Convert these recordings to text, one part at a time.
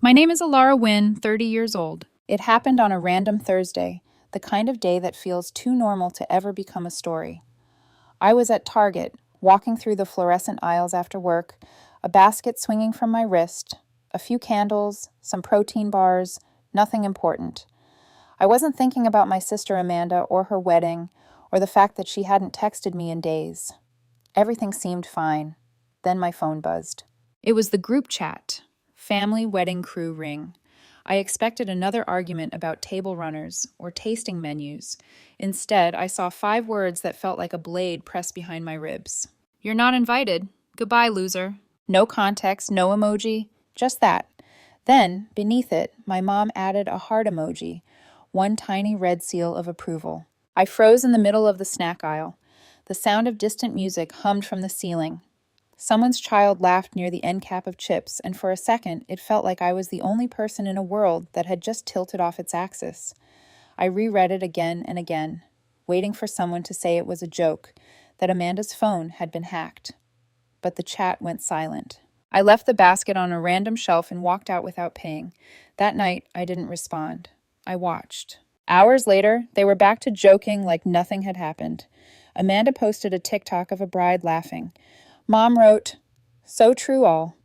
My name is Alara Wynn, 30 years old. It happened on a random Thursday, the kind of day that feels too normal to ever become a story. I was at Target, walking through the fluorescent aisles after work, a basket swinging from my wrist, a few candles, some protein bars, nothing important. I wasn't thinking about my sister Amanda or her wedding, or the fact that she hadn't texted me in days. Everything seemed fine. Then my phone buzzed. It was the group chat. Family wedding crew ring. I expected another argument about table runners or tasting menus. Instead, I saw 5 words that felt like a blade pressed behind my ribs. You're not invited. Goodbye, loser. No context, no emoji, just that. Then, beneath it, my mom added a heart emoji, one tiny red seal of approval. I froze in the middle of the snack aisle. The sound of distant music hummed from the ceiling. Someone's child laughed near the end cap of chips, and for a second, it felt like I was the only person in a world that had just tilted off its axis. I reread it again and again, waiting for someone to say it was a joke, that Amanda's phone had been hacked. But the chat went silent. I left the basket on a random shelf and walked out without paying. That night, I didn't respond. I watched. Hours later, they were back to joking like nothing had happened. Amanda posted a TikTok of a bride laughing. Mom wrote, "So true all."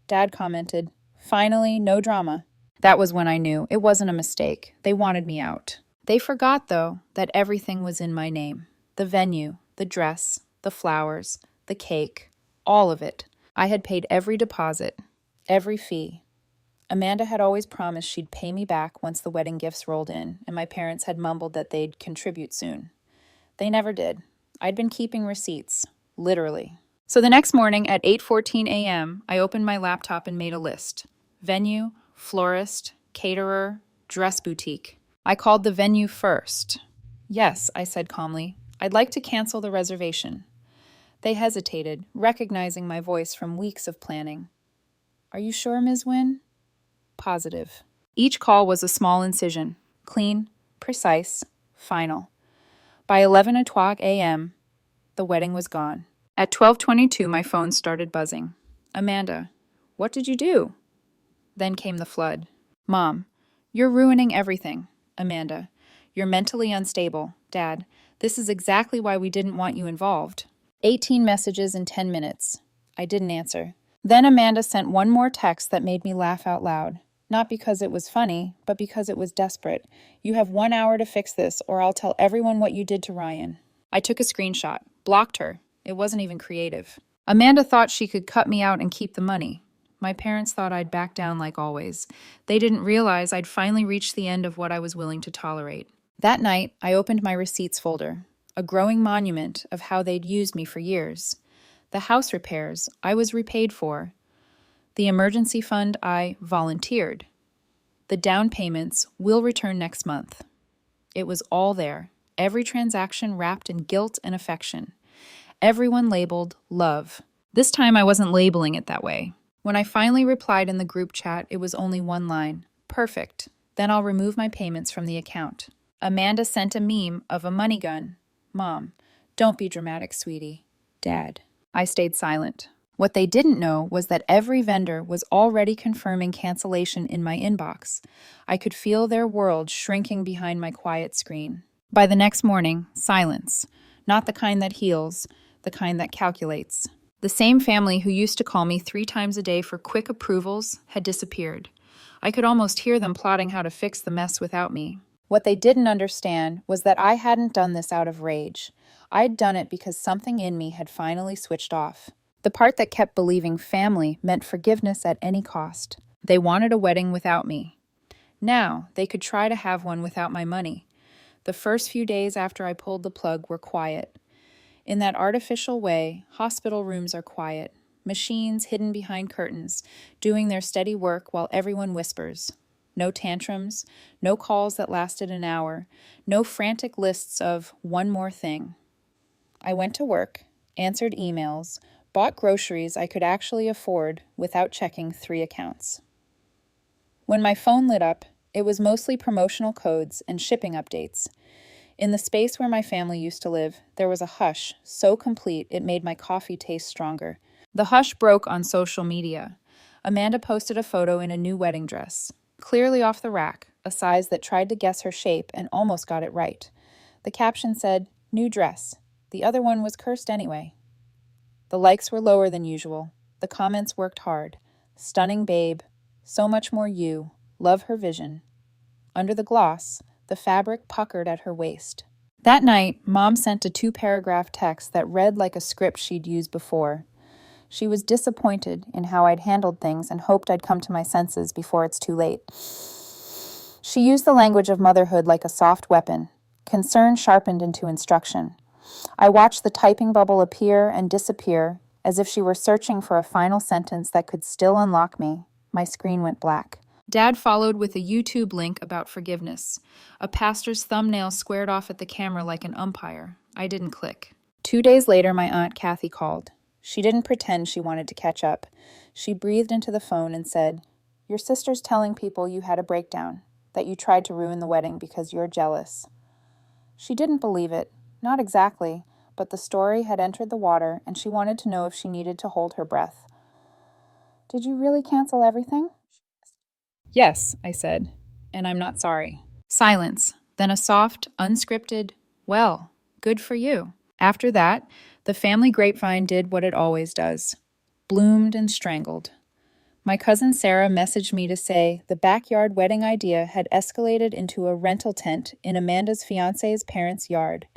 Dad commented, "Finally, no drama." That was when I knew it wasn't a mistake. They wanted me out. They forgot, though, that everything was in my name. The venue, the dress, the flowers, the cake, all of it. I had paid every deposit, every fee. Amanda had always promised she'd pay me back once the wedding gifts rolled in, and my parents had mumbled that they'd contribute soon. They never did. I'd been keeping receipts, literally. So the next morning at 8:14 a.m., I opened my laptop and made a list. Venue, florist, caterer, dress boutique. I called the venue first. "Yes," I said calmly. "I'd like to cancel the reservation." They hesitated, recognizing my voice from weeks of planning. "Are you sure, Ms. Wynn?" "Positive." Each call was a small incision. Clean, precise, final. By 11 a.m., the wedding was gone. At 12:22, my phone started buzzing. "Amanda, what did you do?" Then came the flood. "Mom, you're ruining everything." "Amanda, you're mentally unstable." "Dad, this is exactly why we didn't want you involved." 18 messages in 10 minutes. I didn't answer. Then Amanda sent one more text that made me laugh out loud. Not because it was funny, but because it was desperate. "You have 1 hour to fix this, or I'll tell everyone what you did to Ryan." I took a screenshot, blocked her. It wasn't even creative. Amanda thought she could cut me out and keep the money. My parents thought I'd back down like always. They didn't realize I'd finally reached the end of what I was willing to tolerate. That night, I opened my receipts folder, a growing monument of how they'd used me for years. The house repairs I was repaid for. The emergency fund I volunteered. The down payments will return next month. It was all there, every transaction wrapped in guilt and affection. Everyone labeled love. This time I wasn't labeling it that way. When I finally replied in the group chat, it was only one line. "Perfect. Then I'll remove my payments from the account." Amanda sent a meme of a money gun. "Mom, don't be dramatic, sweetie." "Dad." I stayed silent. What they didn't know was that every vendor was already confirming cancellation in my inbox. I could feel their world shrinking behind my quiet screen. By the next morning, silence. Not the kind that heals, the kind that calculates. The same family who used to call me 3 times a day for quick approvals had disappeared. I could almost hear them plotting how to fix the mess without me. What they didn't understand was that I hadn't done this out of rage. I'd done it because something in me had finally switched off. The part that kept believing family meant forgiveness at any cost. They wanted a wedding without me. Now, they could try to have one without my money. The first few days after I pulled the plug were quiet. In that artificial way, hospital rooms are quiet, machines hidden behind curtains, doing their steady work while everyone whispers. No tantrums, no calls that lasted an hour, no frantic lists of one more thing. I went to work, answered emails, bought groceries I could actually afford without checking 3 accounts. When my phone lit up, it was mostly promotional codes and shipping updates. In the space where my family used to live, there was a hush so complete it made my coffee taste stronger. The hush broke on social media. Amanda posted a photo in a new wedding dress, clearly off the rack, a size that tried to guess her shape and almost got it right. The caption said, "New dress." The other one was cursed anyway. The likes were lower than usual. The comments worked hard. "Stunning babe. So much more you. Love her vision." Under the gloss, the fabric puckered at her waist. That night, Mom sent a 2-paragraph text that read like a script she'd used before. She was disappointed in how I'd handled things and hoped I'd come to my senses before it's too late. She used the language of motherhood like a soft weapon, concern sharpened into instruction. I watched the typing bubble appear and disappear, as if she were searching for a final sentence that could still unlock me. My screen went black. Dad followed with a YouTube link about forgiveness. A pastor's thumbnail squared off at the camera like an umpire. I didn't click. 2 days later, my Aunt Kathy called. She didn't pretend she wanted to catch up. She breathed into the phone and said, "Your sister's telling people you had a breakdown, that you tried to ruin the wedding because you're jealous." She didn't believe it. Not exactly, but the story had entered the water, and she wanted to know if she needed to hold her breath. "Did you really cancel everything?" "Yes," I said, "and I'm not sorry." Silence, then a soft, unscripted, "Well, good for you." After that, the family grapevine did what it always does. Bloomed and strangled. My cousin Sarah messaged me to say the backyard wedding idea had escalated into a rental tent in Amanda's fiancé's parents' yard.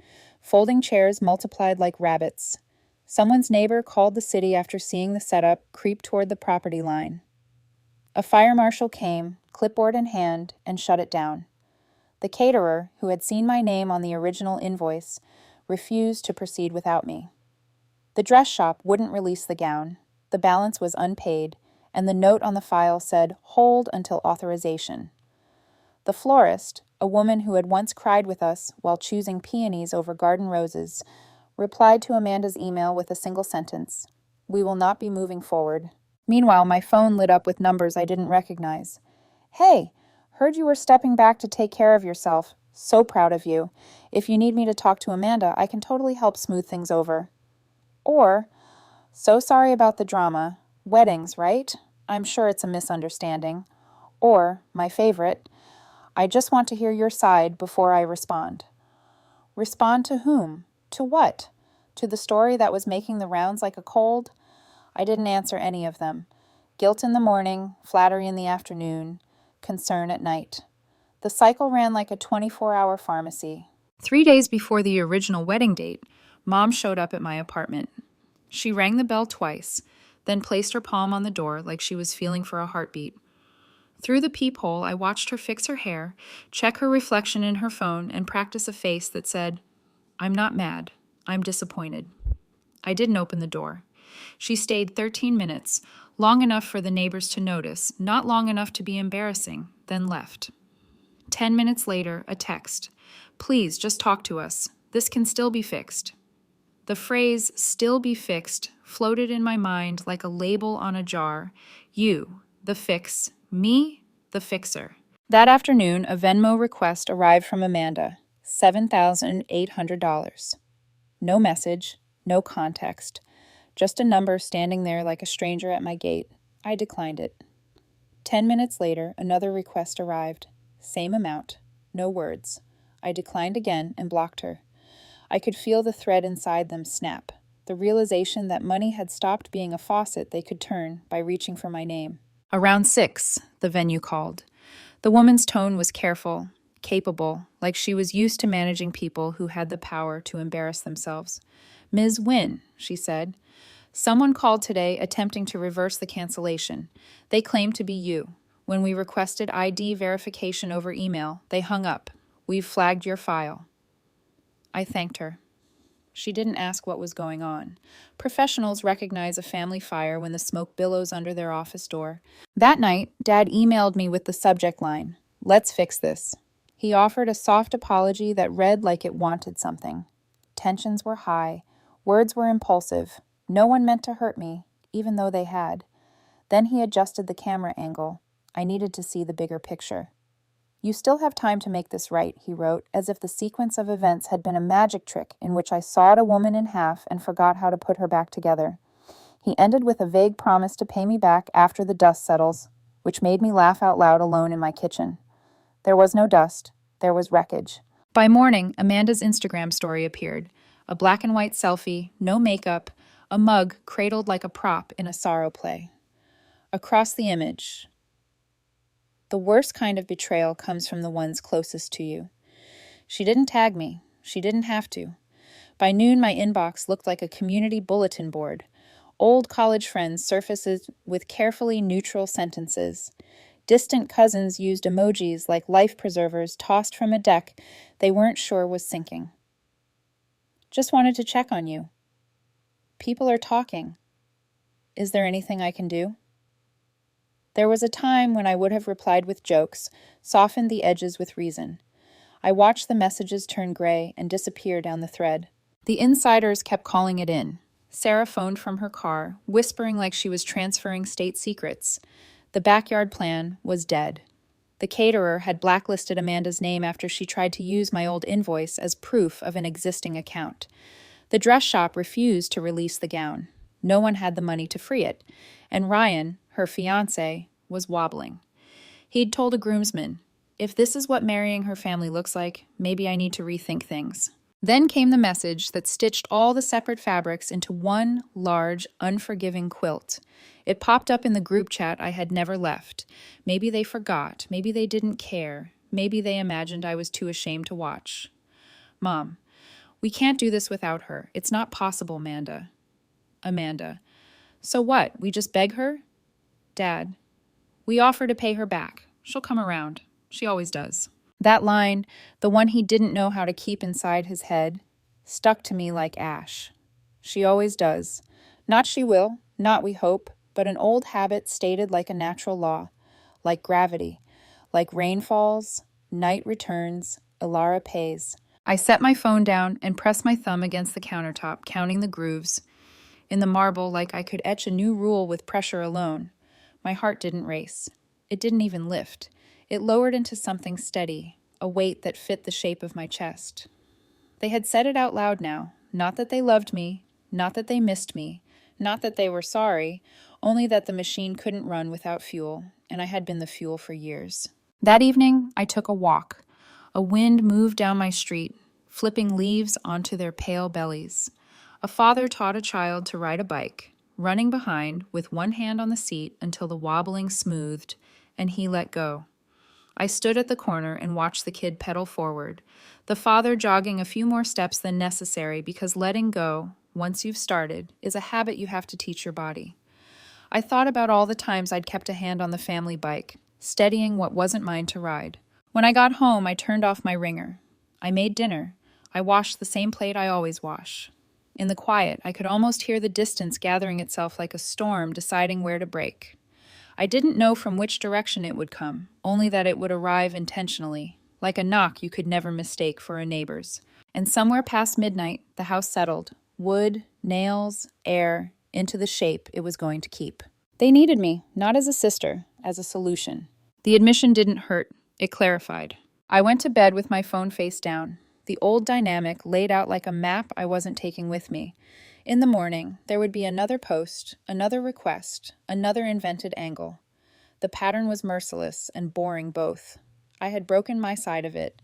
Folding chairs multiplied like rabbits. Someone's neighbor called the city after seeing the setup creep toward the property line. A fire marshal came, clipboard in hand, and shut it down. The caterer, who had seen my name on the original invoice, refused to proceed without me. The dress shop wouldn't release the gown. The balance was unpaid, and the note on the file said, "Hold until authorization." The florist, a woman who had once cried with us while choosing peonies over garden roses, replied to Amanda's email with a single sentence, "We will not be moving forward." Meanwhile, my phone lit up with numbers I didn't recognize. "Hey, heard you were stepping back to take care of yourself. So proud of you. If you need me to talk to Amanda, I can totally help smooth things over." Or, "So sorry about the drama. Weddings, right? I'm sure it's a misunderstanding." Or, my favorite, "I just want to hear your side before I respond." Respond to whom? To what? To the story that was making the rounds like a cold? I didn't answer any of them. Guilt in the morning, flattery in the afternoon, concern at night. The cycle ran like a 24-hour pharmacy. 3 days before the original wedding date, Mom showed up at my apartment. She rang the bell twice, then placed her palm on the door like she was feeling for a heartbeat. Through the peephole, I watched her fix her hair, check her reflection in her phone, and practice a face that said, "I'm not mad. I'm disappointed." I didn't open the door. She stayed 13 minutes, long enough for the neighbors to notice, not long enough to be embarrassing, then left. 10 minutes later, a text. "Please, just talk to us. This can still be fixed." The phrase, "still be fixed," floated in my mind like a label on a jar. You, the fix. Me, the fixer. That afternoon, a Venmo request arrived from Amanda. $7,800. No message, no context. Just a number standing there like a stranger at my gate. I declined it. 10 minutes later, another request arrived. Same amount. No words. I declined again and blocked her. I could feel the thread inside them snap. The realization that money had stopped being a faucet they could turn by reaching for my name. Around 6, the venue called. The woman's tone was careful, capable, like she was used to managing people who had the power to embarrass themselves. "Ms. Wynn," she said, "someone called today attempting to reverse the cancellation. They claim to be you. When we requested ID verification over email, they hung up. We've flagged your file." I thanked her. She didn't ask what was going on. Professionals recognize a family fire when the smoke billows under their office door. That night, Dad emailed me with the subject line, "Let's fix this." He offered a soft apology that read like it wanted something. Tensions were high. Words were impulsive. No one meant to hurt me, even though they had. Then he adjusted the camera angle. I needed to see the bigger picture. "You still have time to make this right," he wrote, as if the sequence of events had been a magic trick in which I sawed a woman in half and forgot how to put her back together. He ended with a vague promise to pay me back after the dust settles, which made me laugh out loud alone in my kitchen. There was no dust, there was wreckage. By morning, Amanda's Instagram story appeared. A black and white selfie, no makeup, a mug cradled like a prop in a sorrow play. Across the image, the worst kind of betrayal comes from the ones closest to you. She didn't tag me. She didn't have to. By noon, my inbox looked like a community bulletin board. Old college friends surfaced with carefully neutral sentences. Distant cousins used emojis like life preservers tossed from a deck they weren't sure was sinking. Just wanted to check on you. People are talking. Is there anything I can do? There was a time when I would have replied with jokes, softened the edges with reason. I watched the messages turn gray and disappear down the thread. The insiders kept calling it in. Sarah phoned from her car, whispering like she was transferring state secrets. The backyard plan was dead. The caterer had blacklisted Amanda's name after she tried to use my old invoice as proof of an existing account. The dress shop refused to release the gown. No one had the money to free it, and Ryan, her fiancé, was wobbling. He'd told a groomsman, "If this is what marrying her family looks like, maybe I need to rethink things." Then came the message that stitched all the separate fabrics into one large, unforgiving quilt. It popped up in the group chat I had never left. Maybe they forgot, maybe they didn't care, maybe they imagined I was too ashamed to watch. "Mom, we can't do this without her. It's not possible, Amanda." Amanda: "So what, we just beg her?" Dad: "We offer to pay her back. She'll come around. She always does." That line, the one he didn't know how to keep inside his head, stuck to me like ash. She always does. Not she will, not we hope, but an old habit stated like a natural law, like gravity, like rain falls, night returns, Ilara pays. I set my phone down and pressed my thumb against the countertop, counting the grooves in the marble like I could etch a new rule with pressure alone. My heart didn't race. It didn't even lift. It lowered into something steady, a weight that fit the shape of my chest. They had said it out loud now, not that they loved me, not that they missed me, not that they were sorry, only that the machine couldn't run without fuel, and I had been the fuel for years. That evening, I took a walk. A wind moved down my street, flipping leaves onto their pale bellies. A father taught a child to ride a bike, running behind with one hand on the seat until the wobbling smoothed, and he let go. I stood at the corner and watched the kid pedal forward, the father jogging a few more steps than necessary because letting go, once you've started, is a habit you have to teach your body. I thought about all the times I'd kept a hand on the family bike, steadying what wasn't mine to ride. When I got home, I turned off my ringer. I made dinner. I washed the same plate I always wash. In the quiet, I could almost hear the distance gathering itself like a storm deciding where to break. I didn't know from which direction it would come, only that it would arrive intentionally, like a knock you could never mistake for a neighbor's. And somewhere past midnight, the house settled, wood, nails, air, into the shape it was going to keep. They needed me, not as a sister, as a solution. The admission didn't hurt, it clarified. I went to bed with my phone face down, the old dynamic laid out like a map I wasn't taking with me. In the morning, there would be another post, another request, another invented angle. The pattern was merciless and boring both. I had broken my side of it.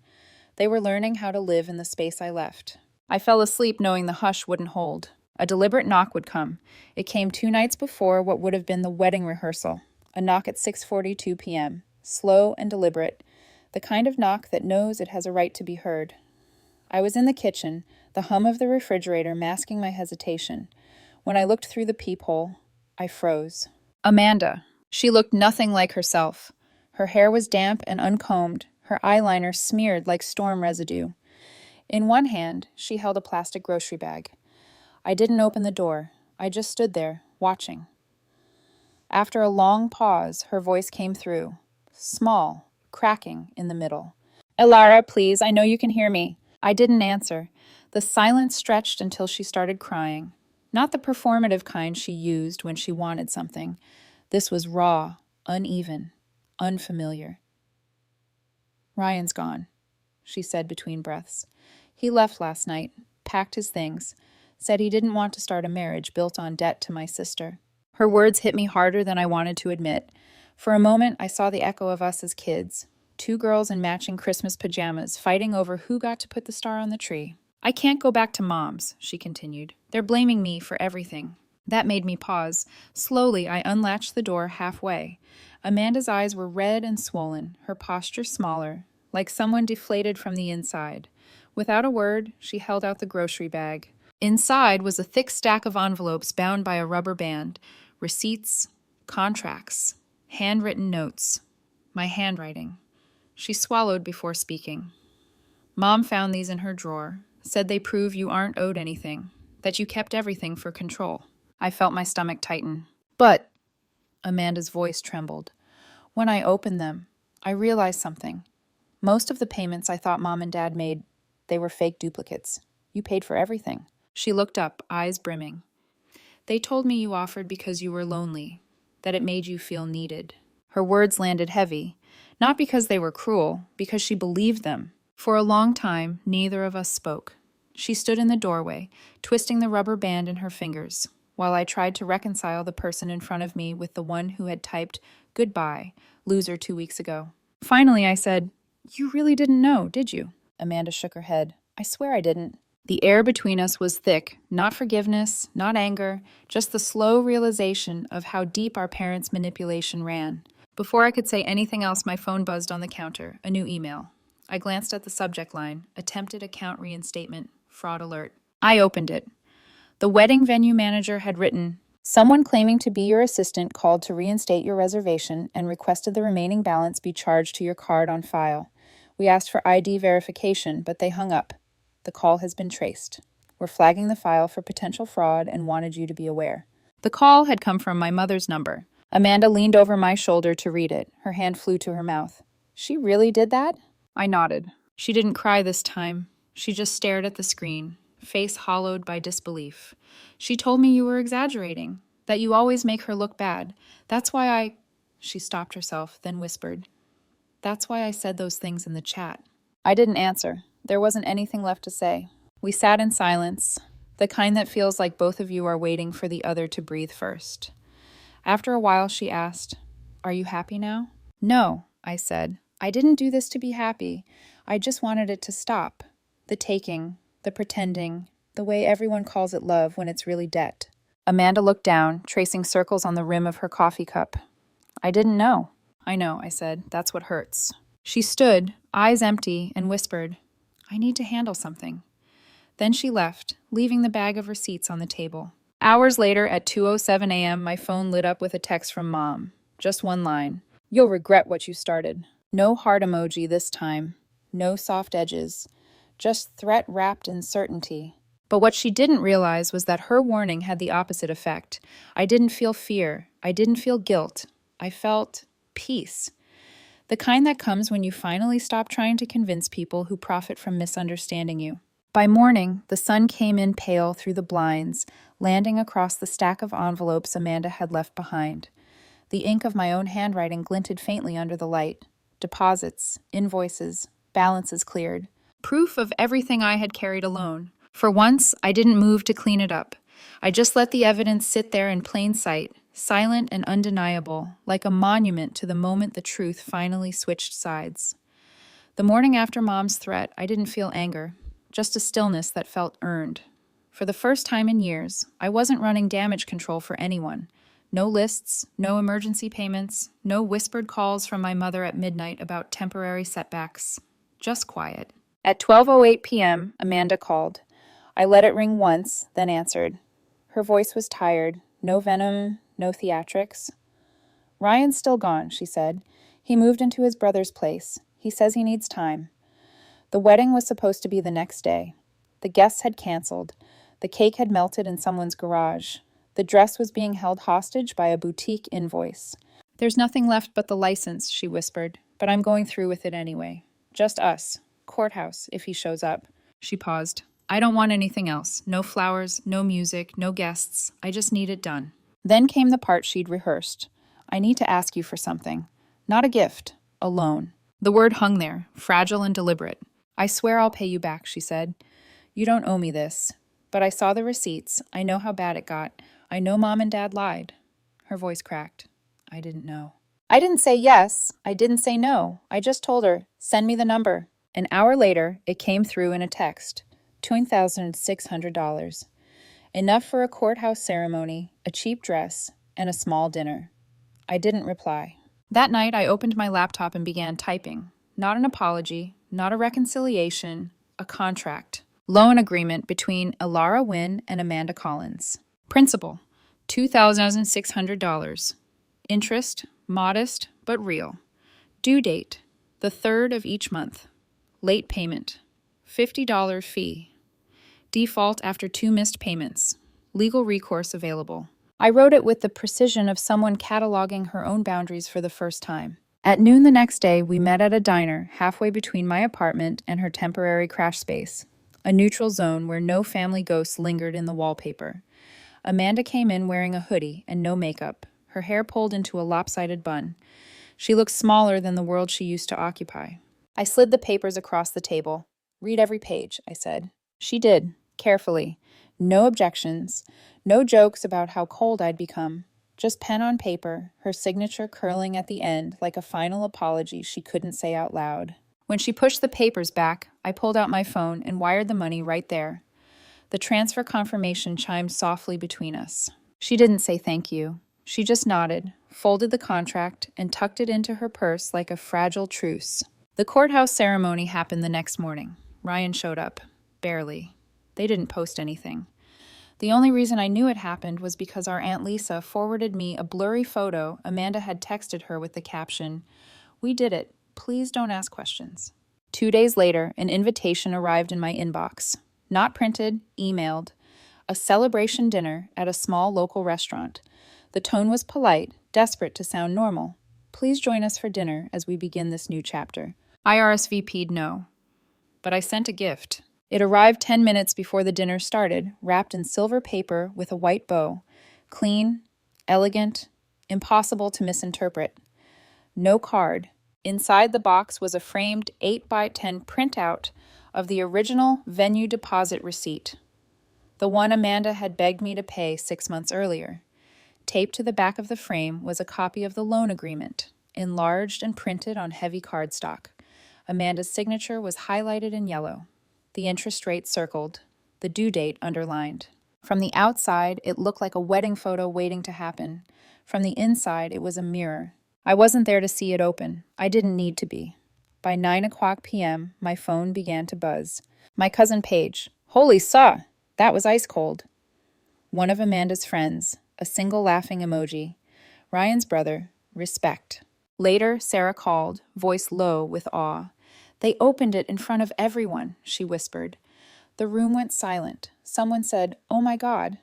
They were learning how to live in the space I left. I fell asleep knowing the hush wouldn't hold. A deliberate knock would come. It came 2 nights before what would have been the wedding rehearsal. A knock at 6:42 p.m., slow and deliberate, the kind of knock that knows it has a right to be heard. I was in the kitchen, the hum of the refrigerator masking my hesitation. When I looked through the peephole, I froze. Amanda. She looked nothing like herself. Her hair was damp and uncombed, her eyeliner smeared like storm residue. In one hand, she held a plastic grocery bag. I didn't open the door. I just stood there, watching. After a long pause, her voice came through, small, cracking in the middle. "Ilara, please, I know you can hear me." I didn't answer. The silence stretched until she started crying. Not the performative kind she used when she wanted something. This was raw, uneven, unfamiliar. "Ryan's gone," she said between breaths. "He left last night, packed his things, said he didn't want to start a marriage built on debt to my sister. Her words hit me harder than I wanted to admit. For a moment, I saw the echo of us as kids. Two girls in matching Christmas pajamas fighting over who got to put the star on the tree. I can't go back to Mom's, she continued. They're blaming me for everything. That made me pause. Slowly, I unlatched the door halfway. Amanda's eyes were red and swollen, her posture smaller, like someone deflated from the inside. Without a word, she held out the grocery bag. Inside was a thick stack of envelopes bound by a rubber band, receipts, contracts, handwritten notes, my handwriting. She swallowed before speaking. Mom found these in her drawer, said they prove you aren't owed anything, that you kept everything for control. I felt my stomach tighten. But, Amanda's voice trembled. When I opened them, I realized something. Most of the payments I thought Mom and Dad made, they were fake duplicates. You paid for everything. She looked up, eyes brimming. They told me you offered because you were lonely, that it made you feel needed. Her words landed heavy, not because they were cruel, because she believed them. For a long time, neither of us spoke. She stood in the doorway, twisting the rubber band in her fingers, while I tried to reconcile the person in front of me with the one who had typed, "Goodbye, loser," 2 weeks ago. Finally, I said, "You really didn't know, did you?" Amanda shook her head. "I swear I didn't." The air between us was thick, not forgiveness, not anger, just the slow realization of how deep our parents' manipulation ran. Before I could say anything else, my phone buzzed on the counter, a new email. I glanced at the subject line, attempted account reinstatement, fraud alert. I opened it. The wedding venue manager had written, "Someone claiming to be your assistant called to reinstate your reservation and requested the remaining balance be charged to your card on file. We asked for ID verification, but they hung up. The call has been traced. We're flagging the file for potential fraud and wanted you to be aware." The call had come from my mother's number. Amanda leaned over my shoulder to read it. Her hand flew to her mouth. "She really did that?" I nodded. She didn't cry this time. She just stared at the screen, face hollowed by disbelief. "She told me you were exaggerating, that you always make her look bad. That's why I—" She stopped herself, then whispered, "That's why I said those things in the chat." I didn't answer. There wasn't anything left to say. We sat in silence, the kind that feels like both of you are waiting for the other to breathe first. After a while, she asked, "Are you happy now?" "No," I said. "I didn't do this to be happy. I just wanted it to stop. The taking, the pretending, the way everyone calls it love when it's really debt." Amanda looked down, tracing circles on the rim of her coffee cup. "I didn't know." "I know," I said. "That's what hurts." She stood, eyes empty, and whispered, "I need to handle something." Then she left, leaving the bag of receipts on the table. Hours later, at 2:07 a.m., my phone lit up with a text from Mom. Just one line. "You'll regret what you started." No heart emoji this time. No soft edges. Just threat wrapped in certainty. But what she didn't realize was that her warning had the opposite effect. I didn't feel fear. I didn't feel guilt. I felt peace. The kind that comes when you finally stop trying to convince people who profit from misunderstanding you. By morning, the sun came in pale through the blinds, landing across the stack of envelopes Amanda had left behind. The ink of my own handwriting glinted faintly under the light. Deposits, invoices, balances cleared. Proof of everything I had carried alone. For once, I didn't move to clean it up. I just let the evidence sit there in plain sight, silent and undeniable, like a monument to the moment the truth finally switched sides. The morning after Mom's threat, I didn't feel anger, just a stillness that felt earned. For the first time in years, I wasn't running damage control for anyone. No lists, no emergency payments, no whispered calls from my mother at midnight about temporary setbacks. Just quiet. At 12:08 p.m., Amanda called. I let it ring once, then answered. Her voice was tired. No venom, no theatrics. "Ryan's still gone," she said. "He moved into his brother's place. He says he needs time." The wedding was supposed to be the next day. The guests had canceled. The cake had melted in someone's garage. The dress was being held hostage by a boutique invoice. "There's nothing left but the license," she whispered, "but I'm going through with it anyway. Just us. Courthouse, if he shows up." She paused. "I don't want anything else. No flowers, no music, no guests. I just need it done." Then came the part she'd rehearsed. "I need to ask you for something. Not a gift, a loan." The word hung there, fragile and deliberate. "I swear I'll pay you back," she said. "You don't owe me this. But I saw the receipts. I know how bad it got. I know Mom and Dad lied. Her voice cracked. I didn't know. I didn't say yes. I didn't say no. I just told her, send me the number. An hour later, it came through in a text. $2,600. Enough for a courthouse ceremony, a cheap dress, and a small dinner. I didn't reply. That night, I opened my laptop and began typing. Not an apology, not a reconciliation, a contract. Loan agreement between Ilara Wynn and Amanda Collins. Principal, $2,600. Interest, modest but real. Due date, the 3rd of each month. Late payment, $50 fee. Default after 2 missed payments. Legal recourse available. I wrote it with the precision of someone cataloging her own boundaries for the first time. At noon the next day, we met at a diner halfway between my apartment and her temporary crash space, a neutral zone where no family ghosts lingered in the wallpaper. Amanda came in wearing a hoodie and no makeup, her hair pulled into a lopsided bun. She looked smaller than the world she used to occupy. I slid the papers across the table. Read every page, I said. She did, carefully. No objections, no jokes about how cold I'd become. Just pen on paper, her signature curling at the end like a final apology she couldn't say out loud. When she pushed the papers back, I pulled out my phone and wired the money right there. The transfer confirmation chimed softly between us. She didn't say thank you. She just nodded, folded the contract, and tucked it into her purse like a fragile truce. The courthouse ceremony happened the next morning. Ryan showed up. Barely. They didn't post anything. The only reason I knew it happened was because our Aunt Lisa forwarded me a blurry photo Amanda had texted her with the caption, "We did it. Please don't ask questions." 2 days later, an invitation arrived in my inbox. Not printed, emailed. A celebration dinner at a small local restaurant. The tone was polite, desperate to sound normal. Please join us for dinner as we begin this new chapter. I RSVP'd no. But I sent a gift. It arrived 10 minutes before the dinner started, wrapped in silver paper with a white bow. Clean, elegant, impossible to misinterpret. No card. Inside the box was a framed 8x10 printout of the original venue deposit receipt, the one Amanda had begged me to pay 6 months earlier. Taped to the back of the frame was a copy of the loan agreement, enlarged and printed on heavy cardstock. Amanda's signature was highlighted in yellow, the interest rate circled, the due date underlined. From the outside, it looked like a wedding photo waiting to happen. From the inside, it was a mirror. I wasn't there to see it open. I didn't need to be. By 9:00 p.m., my phone began to buzz. My cousin Paige. Holy saw! That was ice cold. One of Amanda's friends, a single laughing emoji. Ryan's brother, respect. Later, Sarah called, voice low with awe. They opened it in front of everyone, she whispered. The room went silent. Someone said, "Oh my God."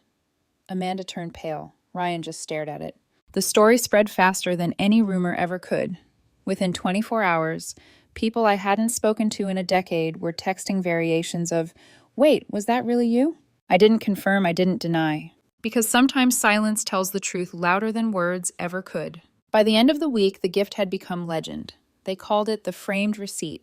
Amanda turned pale. Ryan just stared at it. The story spread faster than any rumor ever could. Within 24 hours, people I hadn't spoken to in a decade were texting variations of, "Wait, was that really you?" I didn't confirm, I didn't deny. Because sometimes silence tells the truth louder than words ever could. By the end of the week, the gift had become legend. They called it the framed receipt.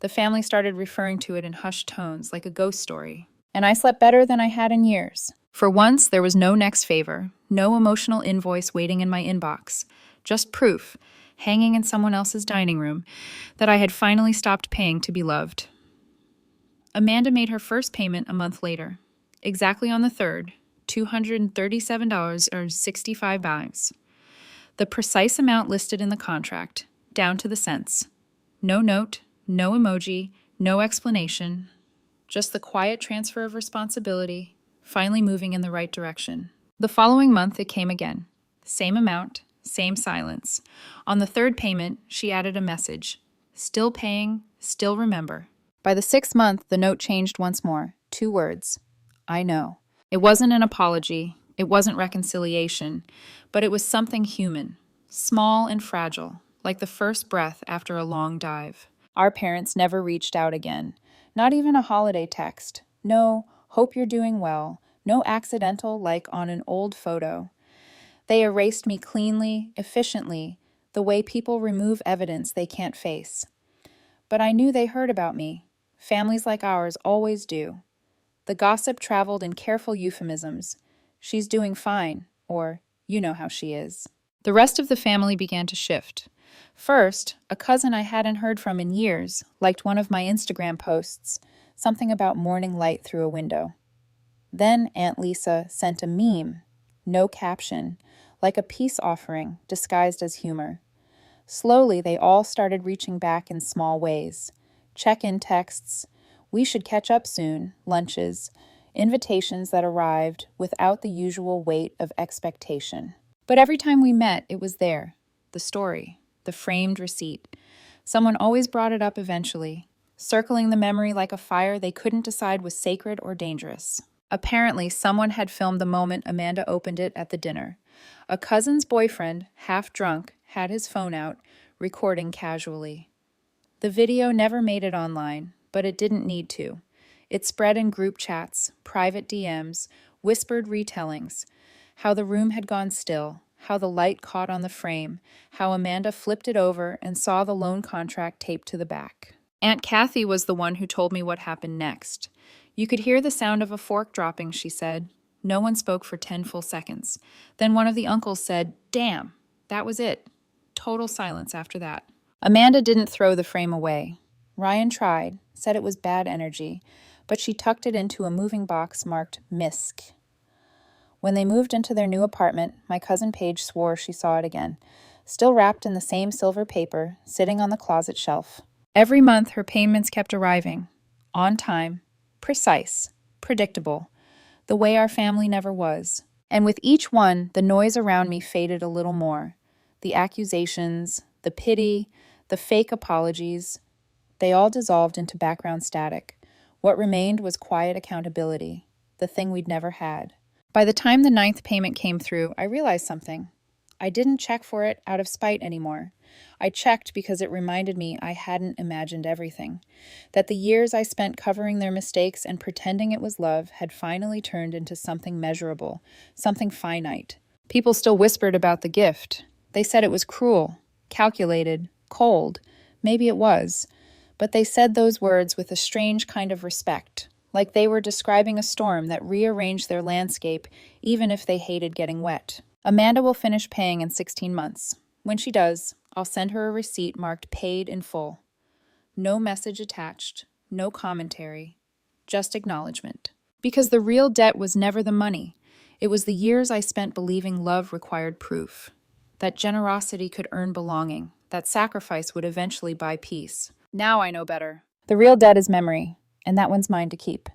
The family started referring to it in hushed tones, like a ghost story. And I slept better than I had in years. For once, there was no next favor, no emotional invoice waiting in my inbox. Just proof, hanging in someone else's dining room, that I had finally stopped paying to be loved. Amanda made her first payment a month later. Exactly on the 3rd, $237.65. The precise amount listed in the contract, down to the cents. No note, no emoji, no explanation. Just the quiet transfer of responsibility, finally moving in the right direction. The following month, it came again. Same amount, same silence. On the 3rd payment, she added a message. Still paying, still remember. By the 6th month, the note changed once more. 2 words. I know. It wasn't an apology. It wasn't reconciliation. But it was something human. Small and fragile, like the first breath after a long dive. Our parents never reached out again. Not even a holiday text. No, hope you're doing well. No accidental like on an old photo. They erased me cleanly, efficiently, the way people remove evidence they can't face. But I knew they heard about me. Families like ours always do. The gossip traveled in careful euphemisms. She's doing fine, or you know how she is. The rest of the family began to shift. First, a cousin I hadn't heard from in years liked one of my Instagram posts, something about morning light through a window. Then Aunt Lisa sent a meme, no caption, like a peace offering disguised as humor. Slowly, they all started reaching back in small ways. Check-in texts, we should catch up soon, lunches, invitations that arrived without the usual weight of expectation. But every time we met, it was there, the story, the framed receipt. Someone always brought it up eventually, circling the memory like a fire they couldn't decide was sacred or dangerous. Apparently, someone had filmed the moment Amanda opened it at the dinner. A cousin's boyfriend, half drunk, had his phone out, recording casually. The video never made it online, but it didn't need to. It spread in group chats, private DMs, whispered retellings, how the room had gone still, how the light caught on the frame, how Amanda flipped it over and saw the loan contract taped to the back. Aunt Kathy was the one who told me what happened next. You could hear the sound of a fork dropping, she said. No one spoke for 10 full seconds. Then one of the uncles said, "Damn, that was it." Total silence after that. Amanda didn't throw the frame away. Ryan tried, said it was bad energy, but she tucked it into a moving box marked MISC. When they moved into their new apartment, my cousin Paige swore she saw it again, still wrapped in the same silver paper, sitting on the closet shelf. Every month, her payments kept arriving. On time, precise, predictable, the way our family never was. And with each one, the noise around me faded a little more. The accusations, the pity, the fake apologies, they all dissolved into background static. What remained was quiet accountability, the thing we'd never had. By the time the 9th payment came through, I realized something. I didn't check for it out of spite anymore. I checked because it reminded me I hadn't imagined everything, that the years I spent covering their mistakes and pretending it was love had finally turned into something measurable, something finite. People still whispered about the gift. They said it was cruel, calculated, cold. Maybe it was. But they said those words with a strange kind of respect, like they were describing a storm that rearranged their landscape even if they hated getting wet. Amanda will finish paying in 16 months. When she does, I'll send her a receipt marked paid in full. No message attached, no commentary, just acknowledgement. Because the real debt was never the money. It was the years I spent believing love required proof, that generosity could earn belonging, that sacrifice would eventually buy peace. Now I know better. The real debt is memory, and that one's mine to keep.